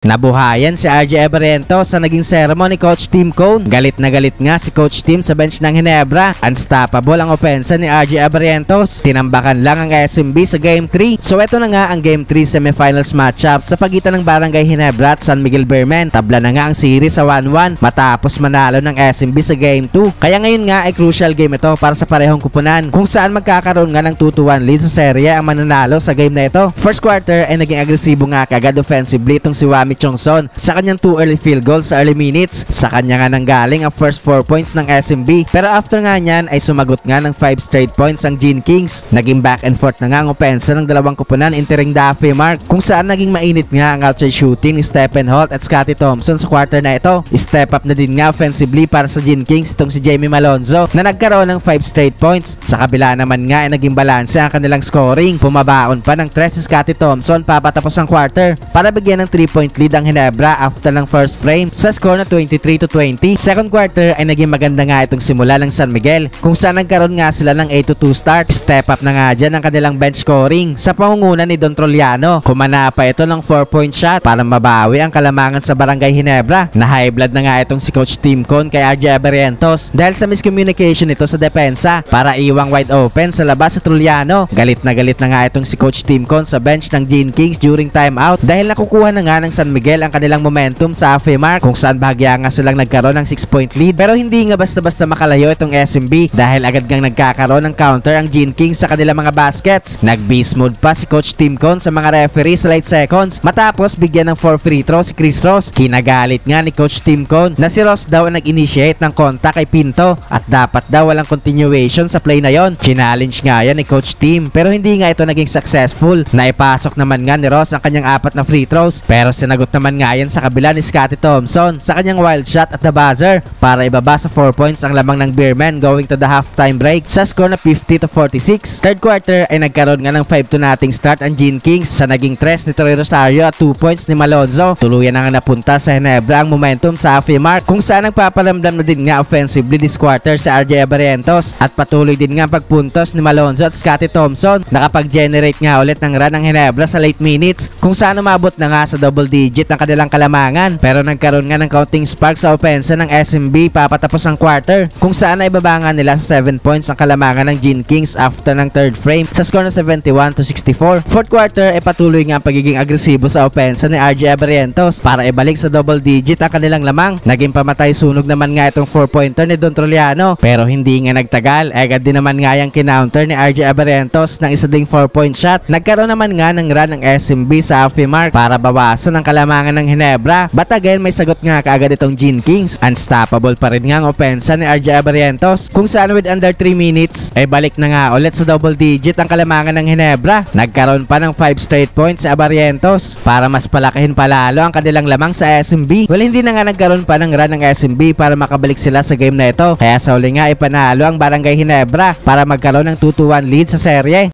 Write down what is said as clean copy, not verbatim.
Nabuhayan si RJ Barrientos sa naging sermon ni Coach Tim Cone. Galit na galit nga si Coach Tim sa bench ng Ginebra. Unstoppable ang opensa ni RJ Barrientos. Tinambakan lang ang SMB sa Game 3. So eto na nga ang Game 3 semifinals matchup sa pagitan ng Barangay Ginebra at San Miguel Beermen. Tabla na nga ang series sa 1-1 matapos manalo ng SMB sa Game 2. Kaya ngayon nga ay crucial game ito para sa parehong kupunan kung saan magkakaroon nga ng 2-1 lead sa serye ang mananalo sa game na ito. First quarter ay naging agresibo nga kagad offensively itong si Wami Chongson sa kanyang 2 early field goals sa early minutes. Sa kanya nga nanggaling ang first 4 points ng SMB, pero after nga niyan ay sumagot nga ng 5 straight points ang Gene Kings. Naging back and forth na nga ang opensa ng dalawang kupunan entering the halfway mark kung saan naging mainit nga ang outside shooting ni Stephen Holt at Scottie Thompson sa quarter na ito. Step up na din nga offensively para sa Gene Kings itong si Jamie Malonzo na nagkaroon ng 5 straight points. Sa kabila naman nga ay naging balanse ang kanilang scoring. Pumabaon pa ng 3 si Scottie Thompson papatapos ang quarter para bigyan ng 3-point lead ang Ginebra after ng first frame sa score na 23-20. Second quarter ay naging maganda nga itong simula ng San Miguel kung saan nagkaroon nga sila ng 8-2 start. Step up na nga dyan ang kanilang bench scoring sa pangunguna ni Don Troliano. Kumana pa ito ng 4-point shot para mabawi ang kalamangan sa Barangay Ginebra. Na high blood na nga itong si Coach Tim Cone kay RJ Barrientos dahil sa miscommunication nito sa depensa para iwang wide open sa labas sa Troliano. Galit na nga itong si Coach Tim Cone sa bench ng Gene Kings during timeout dahil nakukuha na nga ng San Miguel ang kanilang momentum sa halfway mark kung saan bahagya nga silang nagkaroon ng 6-point lead, pero hindi nga basta-basta makalayo itong SMB dahil agad ngang nagkakaroon ng counter ang Gene Kings sa kanilang mga baskets. Nag-beast mode pa si Coach Tim Cone sa mga referee sa late seconds matapos bigyan ng 4 free throw si Chris Ross. Kinagalit nga ni Coach Tim Cone na si Ross daw ang nag-initiate ng contact kay Pinto at dapat daw walang continuation sa play na yon. Challenge nga yan ni Coach Tim pero hindi nga ito naging successful. Naipasok naman nga ni Ross ang kanyang 4 na free throws pero sinagot naman nga yan sa kabila ni Scottie Thompson sa kanyang wild shot at the buzzer para ibaba sa 4 points ang lamang ng Beermen going to the halftime break sa score na 50-46. Third quarter ay nagkaroon nga ng 5-0 start ang Gene Kings sa naging 3 ni Troy Rosario at 2 points ni Malonzo. Tuluyan na nga napunta sa Ginebra ang momentum sa halfway mark kung saan nagpapalamdam na din nga offensively this quarter sa RJ Barrientos at patuloy din nga pagpuntos ni Malonzo at Scottie Thompson. Nakapag-generate nga ulit ng run ng Ginebra sa late minutes kung saan umabot na nga sa double digit ang kanilang kalamangan pero nagkaroon nga ng counting spark sa opensa ng SMB papatapos ang quarter kung saan ay babangan nila sa 7 points ang kalamangan ng Gene Kings after ng third frame sa score na 71-64. Fourth quarter ay patuloy nga ang pagiging agresibo sa opensa ni RJ Barrientos para ibalik sa double digit ang kanilang lamang. Naging pamatay sunog naman nga itong 4-pointer ni Don Troliano pero hindi nga nagtagal. Agad din naman nga yung kinounter ni RJ Barrientos ng isa ding 4-point shot. Nagkaroon naman nga ng run ng SMB sa halfway mark para bawasan ang kalamangan ng Ginebra. But again, may sagot nga kaagad itong Gene Kings. Unstoppable pa rin nga ang opensa ni RJ Barrientos kung saan with under 3 minutes ay balik na nga ulit sa double digit ang kalamangan ng Ginebra. Nagkaroon pa ng 5 straight points sa Barrientos para mas palakihin palalo ang kanilang lamang sa SMB. Well, hindi na nga nagkaroon pa ng run ng SMB para makabalik sila sa game na ito. Kaya sa uli nga ipanalo ang Barangay Ginebra para magkaroon ng 2-1 lead sa serye.